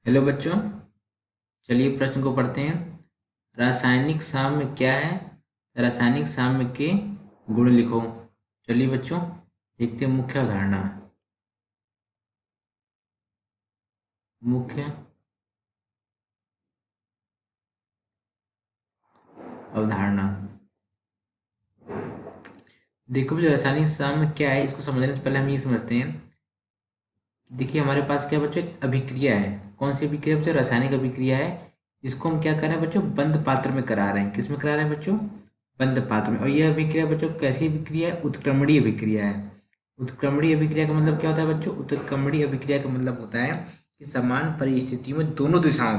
Hello बच्चों, चलिए प्रश्न को पढ़ते हैं। रासायनिक साम्य क्या है? रासायनिक साम्य के गुण लिखो। चलिए बच्चों, देखते हैं मुख्य अवधारणा। मुख्य अवधारणा। देखो बच्चों, रासायनिक साम्य क्या है इसको समझने से पहले हम ये समझते हैं। देखिए हमारे पास क्या बच्चों, एक अभिक्रिया है। कौन सी अभिक्रिया बच्चों? रासायनिक अभिक्रिया है। इसको हम क्या कर रहे हैं बच्चों? बंद पात्र में करा रहे हैं। किस में करा रहे हैं बच्चों? बंद पात्र में। और यह अभिक्रिया बच्चों कैसी अभिक्रिया है? उत्क्रमणीय अभिक्रिया है। उत्क्रमणीय अभिक्रिया का मतलब क्या होता है बच्चों? उत्क्रमणीय अभिक्रिया का मतलब होता है कि समान परिस्थितियों में दोनों दिशाओं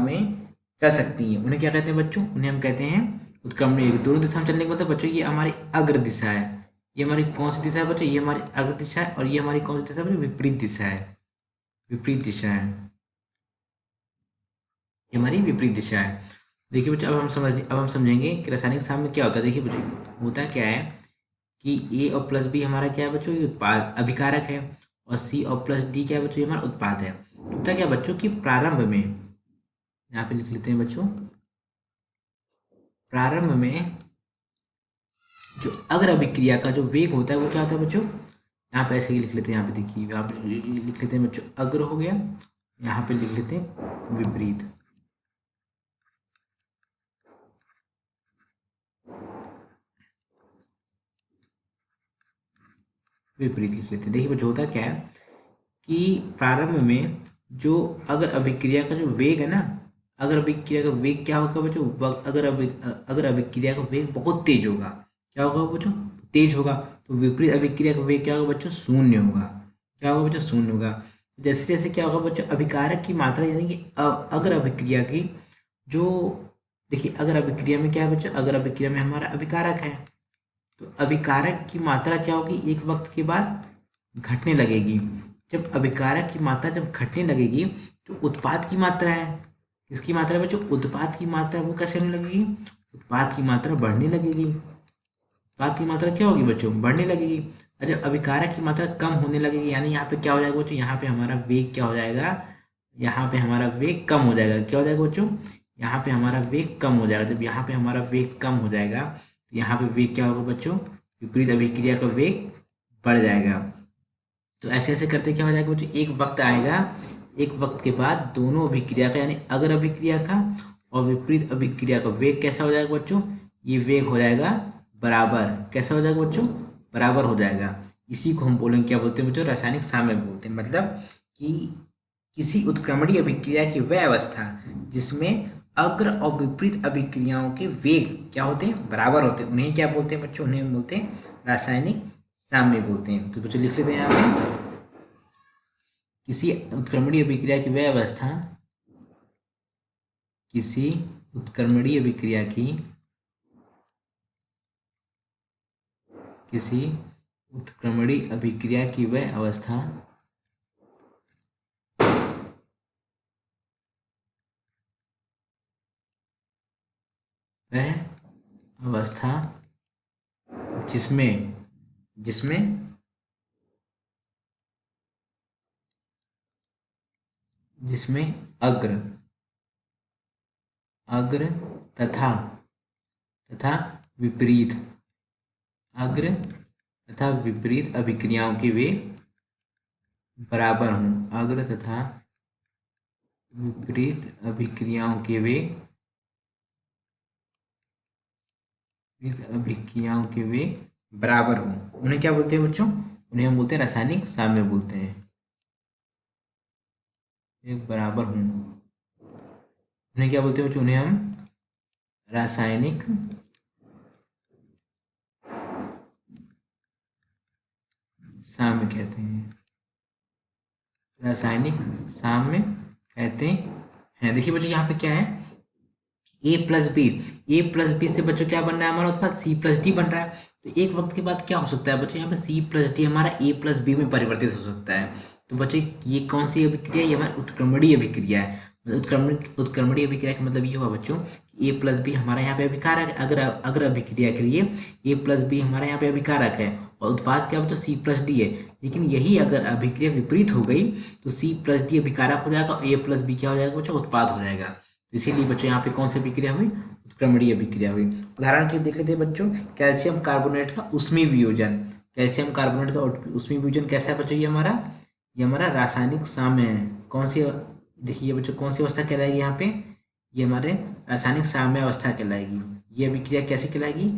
में चल सकती हैं। उन्हें क्या कहते हैं बच्चों? उन्हें हम कहते हैं उत्क्रमणीय। दोनों दिशा में चलने का मतलब बच्चों, ये हमारी अग्र दिशा है। ये हमारी कौन सी दिशा है बच्चों? ये हमारी अग्र दिशा है। और ये हमारी कौन सी दिशा है बच्चों? विपरीत दिशा है। विपरीत दिशा है। ये हमारी विपरीत दिशा है। देखिए बच्चों, अब हम समझेंगे कि रासायनिक साम्य क्या होता है। देखिए बच्चों, होता क्या है कि ए और प्लस बी हमारा क्या है बच्चों? ये उत्पाद अभिकारक है। और सी और प्लस डी क्या है बच्चों? ये हमारा उत्पाद है। होता क्या बच्चों कि प्रारंभ में, यहाँ पे लिख लेते हैं बच्चों, प्रारंभ में जो अग्र अभिक्रिया का जो वेग होता है वो क्या होता है बच्चों? यहाँ पे ऐसे ही लिख लेते हैं। यहाँ पे देखिए, यहाँ पे लिख लेते हैं बच्चों अग्र हो गया। यहाँ पे लिख लेते हैं विपरीत। विपरीत लिख लेते हैं। देखिए बच्चों, होता क्या है कि प्रारंभ में जो अगर अभिक्रिया का जो वेग है ना, अगर अभिक्रिया का वेग क्या होगा बच्चों? अगर अभिक्रिया का वेग बहुत तेज होगा। क्या होगा बच्चों? तेज होगा। तो विपरीत अभिक्रिया का वेग क्या होगा बच्चों? शून्य होगा। क्या होगा बच्चों? शून्य होगा। जैसे जैसे क्या होगा बच्चों? अभिकारक की मात्रा यानी कि अगर अभिक्रिया की जो, देखिए अगर अभिक्रिया में क्या है बच्चों? अगर अभिक्रिया में हमारा अभिकारक है, तो अभिकारक की मात्रा क्या होगी? एक वक्त के बाद घटने लगेगी। जब अभिकारक की मात्रा जब घटने लगेगी, तो उत्पाद की मात्रा है, किसकी मात्रा है बच्चों? उत्पाद की मात्रा वो कैसे होने लगेगी? उत्पाद की मात्रा बढ़ने लगेगी। उत्पाद की मात्रा क्या होगी बच्चों? बढ़ने लगेगी। और जब अभिकारक की मात्रा कम होने लगेगी, यानी यहाँ पे क्या हो जाएगा बच्चों? यहाँ पे हमारा वेग क्या हो जाएगा? यहाँ पे हमारा वेग कम हो जाएगा। क्या हो जाएगा बच्चों? यहाँ पे हमारा वेग कम हो जाएगा। जब यहाँ पे हमारा वेग कम हो जाएगा, तो यहाँ पे वेग क्या होगा बच्चों? विपरीत अभिक्रिया का वेग बढ़ जाएगा। तो ऐसे ऐसे करते क्या हो जाएगा बच्चों? एक वक्त आएगा, एक वक्त के बाद दोनों अभिक्रिया का यानी अगर अभिक्रिया का और विपरीत अभिक्रिया का वेग कैसा हो जाएगा बच्चों? ये वेग हो जाएगा बराबर। कैसा हो जाएगा बच्चों? बराबर हो जाएगा। इसी को हम बोलेंगे, क्या बोलते हैं बच्चों? रासायनिक साम्य बोलते हैं। मतलब कि किसी उत्क्रमणीय अभिक्रिया की वह अवस्था जिसमें अग्र और विपरीत अभिक्रियाओं के वेग क्या होते हैं? बराबर होते हैं। उन्हें क्या बोलते हैं बच्चों? उन्हें बोलते हैं रासायनिक साम्य बोलते हैं। तो बच्चों लिख लेते हैं यहाँ पे, किसी उत्क्रमणीय अभिक्रिया की वह अवस्था, किसी उत्क्रमणीय अभिक्रिया की, किसी उत्क्रमणीय अभिक्रिया की वह अवस्था वह अवस्था जिसमें जिसमें जिसमें अग्र अग्र तथा तथा विपरीत अग्र तथा विपरीत अभिक्रियाओं के वे बराबर हों। अग्र तथा विपरीत अभिक्रियाओं के वे अभिक्रियाओं के वे बराबर हों। उन्हें क्या बोलते हैं बच्चों? उन्हें हम बोलते हैं रासायनिक साम्य बोलते हैं। एक बराबर हों, उन्हें क्या बोलते हैं बच्चों? उन्हें हम रासायनिक साम्य कहते हैं। रासायनिक साम्य कहते हैं। देखिए बच्चों, यहाँ पे क्या है? ए प्लस बी। ए प्लस बी से बच्चों क्या बन रहा है? हमारा उत्पाद सी प्लस डी बन रहा है। तो एक वक्त के बाद क्या हो सकता है बच्चों? यहाँ पे सी प्लस डी हमारा ए प्लस बी में परिवर्तित हो सकता है। तो बच्चों ये कौन सी अभिक्रिया है? ये हमारी उत्क्रमणीय अभिक्रिया है। मतलब उत्क्रमणीय अभिक्रिया का मतलब ये हुआ बच्चों कि ए प्लस बी हमारा यहाँ पे अभिकारक है। अगर अभिक्रिया के लिए ए प्लस बी हमारा यहाँ पे अभिकारक है, और उत्पाद क्या बच्चों C+D है। लेकिन यही अगर अभिक्रिया विपरीत हो गई तो C+D अभिकारक हो जाएगा और A+B क्या हो जाएगा बच्चों, उत्पाद हो जाएगा। तो इसीलिए बच्चों यहाँ पे कौन सी अभिक्रिया हुई, उत्क्रमणीय अभिक्रिया हुई। उदाहरण के लिए देख लेते हैं बच्चों, कैल्शियम कार्बोनेट का उष्मीय वियोजन। कैल्शियम कार्बोनेट का उष्मीय वियोजन कैसा है बच्चों, ये हमारा रासायनिक साम्य है। कौन सी, देखिए बच्चों कौन सी अवस्था कहलाएगी यहाँ पे, ये हमारे रासायनिक साम्य अवस्था कहलाएगी। ये अभिक्रिया कैसे कहलाएगी,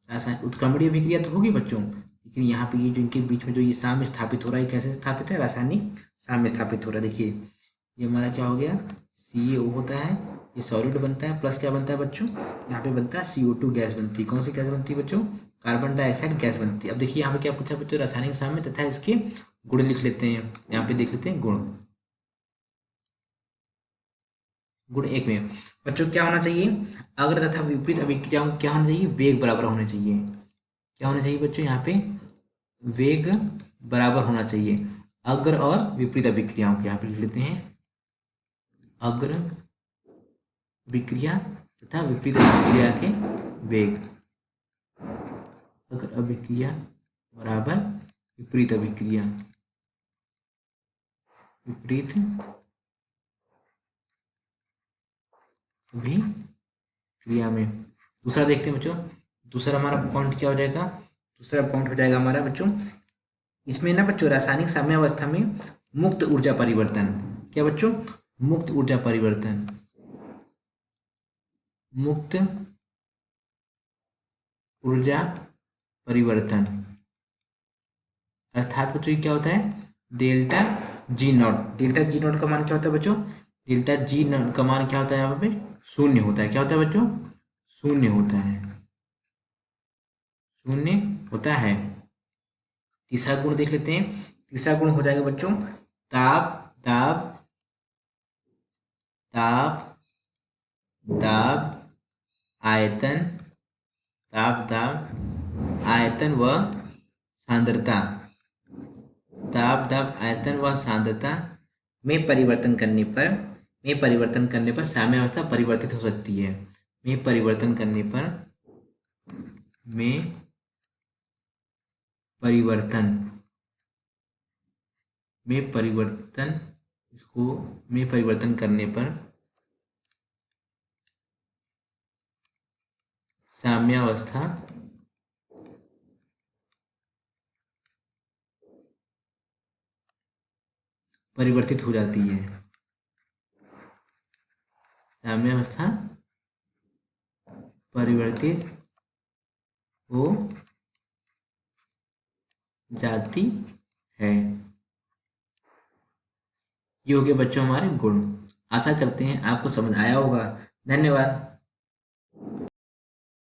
रासायनिक उत्क्रमणीय अभिक्रिया तो होगी बच्चों, लेकिन यहाँ पे ये जो इनके बीच में जो ये साम्य स्थापित हो रहा है, कैसे स्थापित है, रासायनिक साम्य स्थापित हो रहा है। देखिए ये हमारा क्या हो गया, CaO होता है, ये सॉलिड बनता है, प्लस क्या बनता है बच्चों, यहाँ पे बनता है CO2 गैस बनती है। कौन सी गैस बनती है बच्चों, कार्बन डाइऑक्साइड गैस बनती है। अब देखिए यहाँ पे क्या पूछा बच्चों, रासायनिक साम्य तथा इसके गुण लिख लेते हैं। यहाँ पे देख लेते हैं गुण। गुण एक में बच्चों क्या होना चाहिए, अग्र तथा विपरीत अभिक्रियाओं क्या होना चाहिए, वेग बराबर होने चाहिए। क्या होना चाहिए बच्चों, यहाँ पे वेग बराबर होना चाहिए। अग्र और विपरीत अभिक्रियाओं के यहाँ पे लिख लेते हैं, अग्र अभिक्रिया तथा विपरीत अभिक्रिया के वेग। अग्र अभिक्रिया बराबर विपरीत अभिक्रिया, विपरीत अभिक्रिया में। दूसरा देखते हैं बच्चों, दूसरा हमारा पॉइंट क्या हो जाएगा, दूसरा पॉइंट हो जाएगा हमारा बच्चों, इसमें ना बच्चों रासायनिक साम्यावस्था में मुक्त ऊर्जा परिवर्तन। क्या बच्चों, मुक्त ऊर्जा परिवर्तन, मुक्त ऊर्जा परिवर्तन अर्थात बच्चों क्या होता है, delta G not. Delta G not का मान क्या होता है बच्चों, डेल्टा जी नॉट का मान क्या होता है, यहाँ पे शून्य होता है। क्या होता है बच्चों, शून्य होता है, शून्य होता है। तीसरा गुण देख लेते हैं, तीसरा गुण हो जाएगा बच्चों, ताप दाब ताप दाब आयतन, ताप दाब आयतन व सांद्रता, ताप दाब आयतन व सांद्रता में परिवर्तन करने पर, में परिवर्तन करने पर साम्यावस्था परिवर्तित हो सकती है। में परिवर्तन करने पर, में परिवर्तन, में परिवर्तन, इसको में परिवर्तन करने पर साम्यावस्था परिवर्तित हो जाती है, साम्यावस्था परिवर्तित हो जाती है। ये हो गए बच्चों हमारे गुण। आशा करते हैं आपको समझ आया होगा। धन्यवाद।